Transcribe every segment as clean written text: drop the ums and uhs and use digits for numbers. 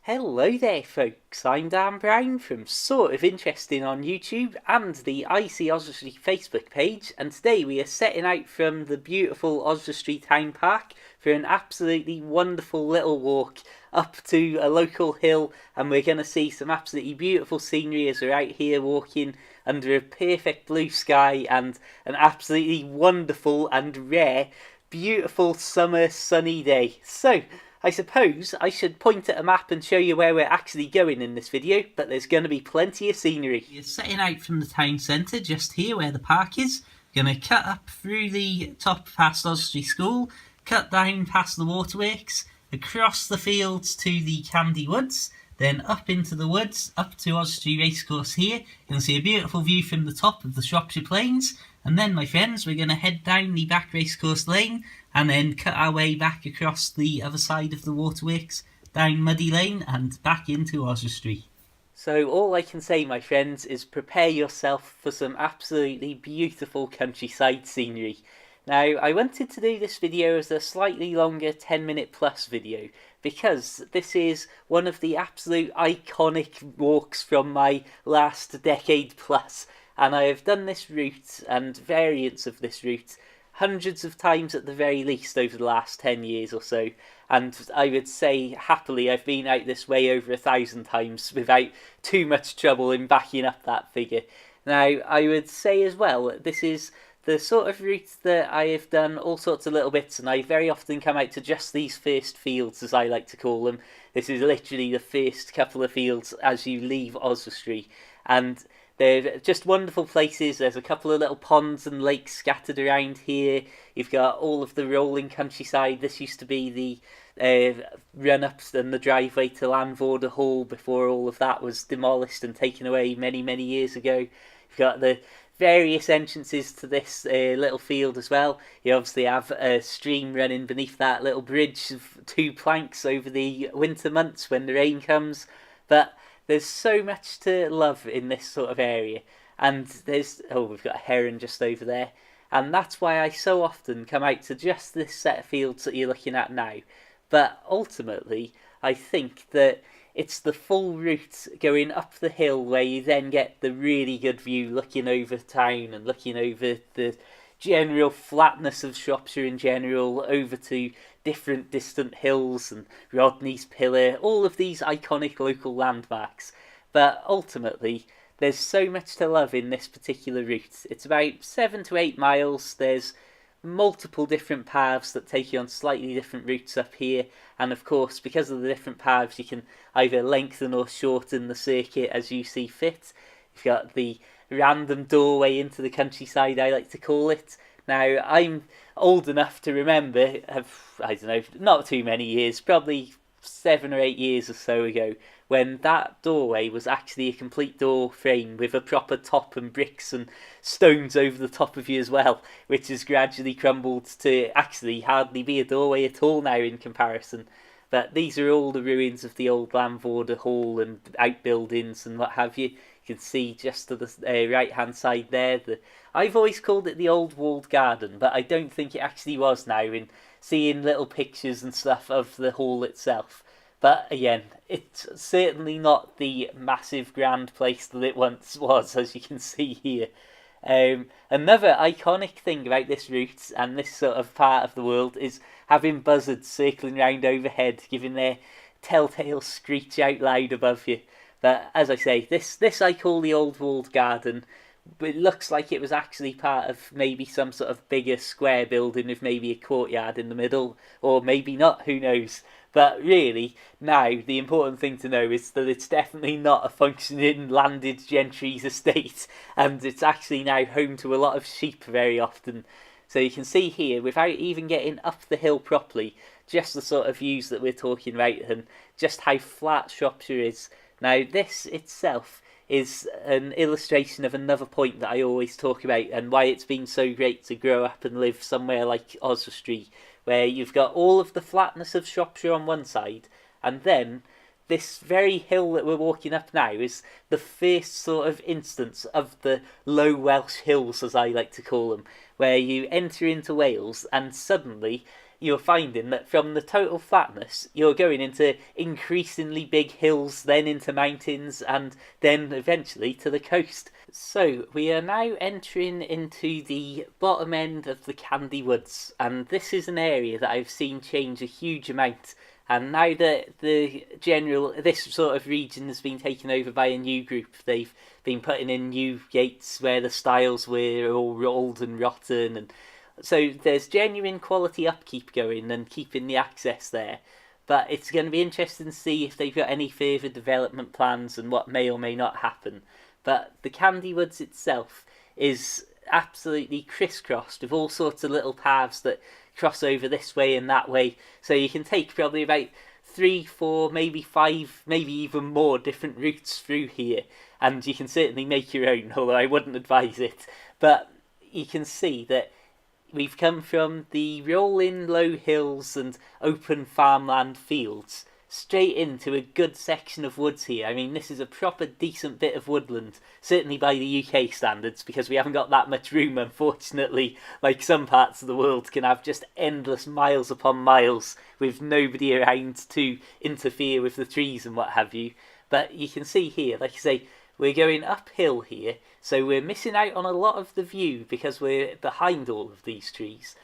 Hello there, folks. I'm Dan Brown from Sort of Interesting on YouTube and the IC Oswestry Facebook page, and today we are setting out from the beautiful Oswestry Town Park for an absolutely wonderful little walk up to a local hill, and we're going to see some absolutely beautiful scenery as we're out here walking under a perfect blue sky and an absolutely wonderful and rare, beautiful summer sunny day. So, I suppose I should point at a map and show you where we're actually going in this video, but there's going to be plenty of scenery. You're setting out from the town centre, just here where the park is. Going to cut up through the top past Oswestry School, cut down past the waterworks, across the fields to the Candy Woods, then up into the woods, up to Oswestry Racecourse here. You can see a beautiful view from the top of the Shropshire Plains. And then, my friends, we're going to head down the back Racecourse Lane and then cut our way back across the other side of the waterworks, down Muddy Lane and back into Oswestry. So all I can say, my friends, is prepare yourself for some absolutely beautiful countryside scenery. Now, I wanted to do this video as a slightly longer 10-minute plus video because this is one of the absolute iconic walks from my last decade plus, and I have done this route and variants of this route hundreds of times at the very least over the last 10 years or so, and I would say happily I've been out this way over 1,000 times without too much trouble in backing up that figure. Now, I would say as well, this is the sort of route that I have done all sorts of little bits, and I very often come out to just these first fields, as I like to call them. This is literally the first couple of fields as you leave Oswestry, and they're just wonderful places. There's a couple of little ponds and lakes scattered around here. You've got all of the rolling countryside. This used to be the run-ups and the driveway to Landvorder Hall before all of that was demolished and taken away many, many years ago. You've got the various entrances to this little field as well. You obviously have a stream running beneath that little bridge of 2 planks over the winter months when the rain comes. But there's so much to love in this sort of area, and we've got a heron just over there, and that's why I so often come out to just this set of fields that you're looking at now. But ultimately, I think that it's the full route going up the hill where you then get the really good view looking over town and looking over the general flatness of Shropshire in general, over to different distant hills and Rodney's Pillar, all of these iconic local landmarks. But ultimately, there's so much to love in this particular route. It's about 7 to 8 miles. There's multiple different paths that take you on slightly different routes up here, and of course, because of the different paths, you can either lengthen or shorten the circuit as you see fit. You've got the random doorway into the countryside, I like to call it. Now, I'm old enough to remember, I don't know, not too many years, probably 7 or 8 years or so ago, when that doorway was actually a complete door frame with a proper top and bricks and stones over the top of you as well, which has gradually crumbled to actually hardly be a doorway at all now in comparison. But these are all the ruins of the old Landvorder Hall and outbuildings and what have you. You can see just to the right-hand side there. I've always called it the old walled garden, but I don't think it actually was now in seeing little pictures and stuff of the hall itself. But again, it's certainly not the massive grand place that it once was, as you can see here. Another iconic thing about this route and this sort of part of the world is having buzzards circling round overhead, giving their telltale screech out loud above you. But as I say, this I call the old walled garden. It looks like it was actually part of maybe some sort of bigger square building with maybe a courtyard in the middle, or maybe not, who knows. But really, now, the important thing to know is that it's definitely not a functioning landed gentry's estate, and it's actually now home to a lot of sheep very often. So you can see here, without even getting up the hill properly, just the sort of views that we're talking about and just how flat Shropshire is. Now, this itself is an illustration of another point that I always talk about and why it's been so great to grow up and live somewhere like Oswestry, where you've got all of the flatness of Shropshire on one side, and then this very hill that we're walking up now is the first sort of instance of the low Welsh hills, as I like to call them, where you enter into Wales and suddenly you're finding that from the total flatness, you're going into increasingly big hills, then into mountains, and then eventually to the coast. So we are now entering into the bottom end of the Candy Woods, and this is an area that I've seen change a huge amount. And now that this sort of region has been taken over by a new group, they've been putting in new gates where the stiles were all old and rotten, and so there's genuine quality upkeep going and keeping the access there. But it's going to be interesting to see if they've got any further development plans and what may or may not happen. But the Candy Woods itself is absolutely crisscrossed with all sorts of little paths that cross over this way and that way. So you can take probably about 3, 4, maybe 5, maybe even more different routes through here. And you can certainly make your own, although I wouldn't advise it. But you can see that we've come from the rolling low hills and open farmland fields straight into a good section of woods here. I mean, this is a proper decent bit of woodland, certainly by the UK standards, because we haven't got that much room, unfortunately, like some parts of the world can have just endless miles upon miles with nobody around to interfere with the trees and what have you. But you can see here, like I say, we're going uphill here, so we're missing out on a lot of the view because we're behind all of these trees.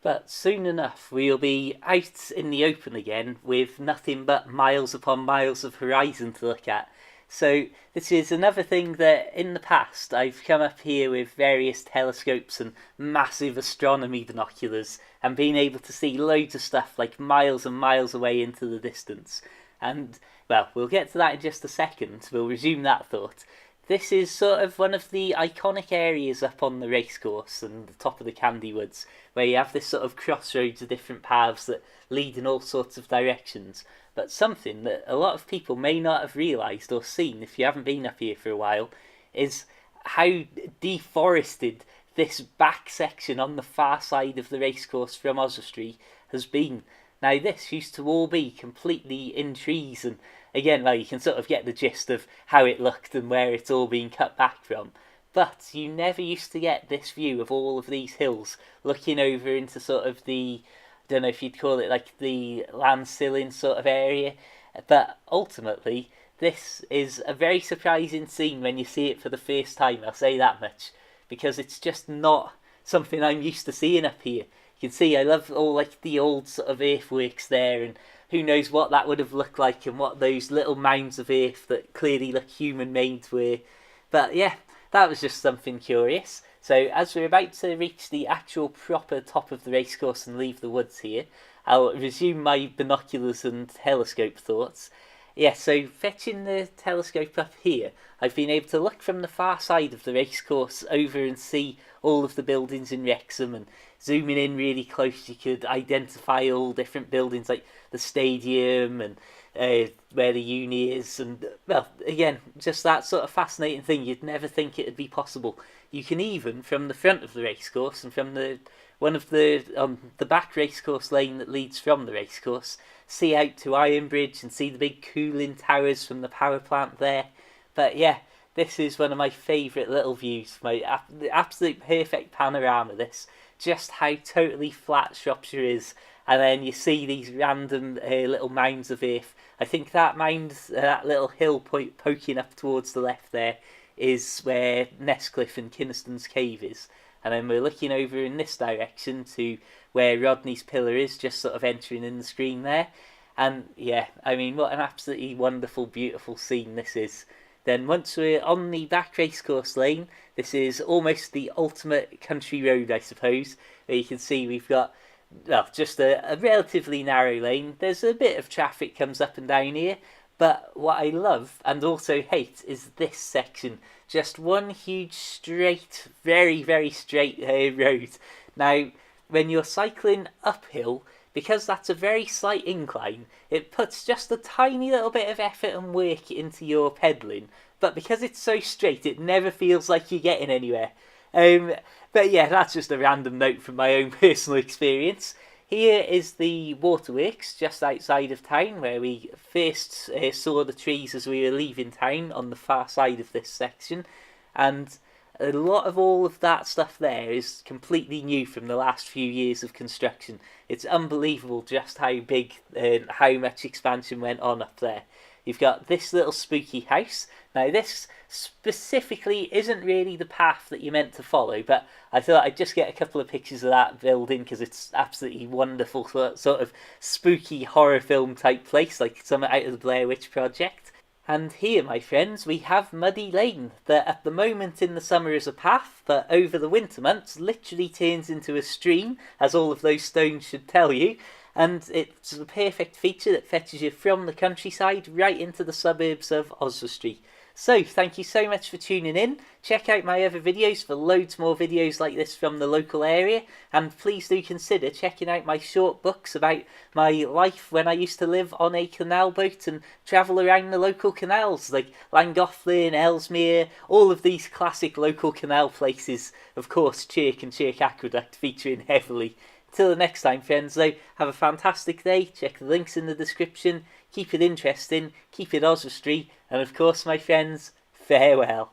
But soon enough we'll be out in the open again with nothing but miles upon miles of horizon to look at. So this is another thing that in the past I've come up here with various telescopes and massive astronomy binoculars and been able to see loads of stuff like miles and miles away into the distance. And well, we'll get to that in just a second. We'll resume that thought. This is sort of one of the iconic areas up on the racecourse and the top of the Candy Woods, where you have this sort of crossroads of different paths that lead in all sorts of directions. But something that a lot of people may not have realised or seen if you haven't been up here for a while is how deforested this back section on the far side of the racecourse from Oswestry has been. Now this used to all be completely in trees, and again, well, you can sort of get the gist of how it looked and where it's all been cut back from. But you never used to get this view of all of these hills looking over into sort of the, I don't know if you'd call it like the landsilling sort of area. But ultimately, this is a very surprising scene when you see it for the first time, I'll say that much. Because it's just not something I'm used to seeing up here. You can see I love all like the old sort of earthworks there, and who knows what that would have looked like and what those little mounds of earth that clearly look human made were. But yeah, that was just something curious. So as we're about to reach the actual proper top of the racecourse and leave the woods here, I'll resume my binoculars and telescope thoughts. Yeah, so fetching the telescope up here, I've been able to look from the far side of the racecourse over and see all of the buildings in Wrexham, and zooming in really close you could identify all different buildings like the stadium and where the uni is, and well, again, just that sort of fascinating thing. You'd never think it would be possible. You can even, from the front of the racecourse and from the back racecourse lane that leads from the racecourse, see out to Ironbridge and see the big cooling towers from the power plant there. But yeah, this is one of my favourite little views, my absolute perfect panorama, this. Just how totally flat Shropshire is, and then you see these random little mounds of earth. I think that mound, that little hill poking up towards the left there, is where Nestcliff and Kynaston's Cave is. And then we're looking over in this direction to where Rodney's Pillar is, just sort of entering in the screen there. And yeah, I mean, what an absolutely wonderful, beautiful scene this is. Then once we're on the back racecourse lane, this is almost the ultimate country road, I suppose, where you can see we've got, well, just a relatively narrow lane. There's a bit of traffic comes up and down here, but what I love and also hate is this section. Just one huge straight, very, very straight road. Now, when you're cycling uphill, because that's a very slight incline, it puts just a tiny little bit of effort and work into your pedalling, but because it's so straight, it never feels like you're getting anywhere. But yeah, that's just a random note from my own personal experience. Here is the waterworks just outside of town, where we first saw the trees as we were leaving town on the far side of this section. And A lot of all of that stuff there is completely new from the last few years of construction. It's unbelievable just how big and how much expansion went on up there. You've got this little spooky house. Now, this specifically isn't really the path that you're meant to follow, but I thought I'd just get a couple of pictures of that building because it's absolutely wonderful, sort of spooky horror film type place, like something out of the Blair Witch Project. And here, my friends, we have Muddy Lane, that at the moment in the summer is a path, but over the winter months literally turns into a stream, as all of those stones should tell you. And it's a perfect feature that fetches you from the countryside right into the suburbs of Oswestry. So, thank you so much for tuning in. Check out my other videos for loads more videos like this from the local area. And please do consider checking out my short books about my life when I used to live on a canal boat and travel around the local canals, like Llangollen, Ellesmere, all of these classic local canal places. Of course, Chirk and Chirk Aqueduct featuring heavily. Till the next time, friends, though, have a fantastic day. Check the links in the description. Keep it interesting, keep it Oswestry, and of course, my friends, farewell.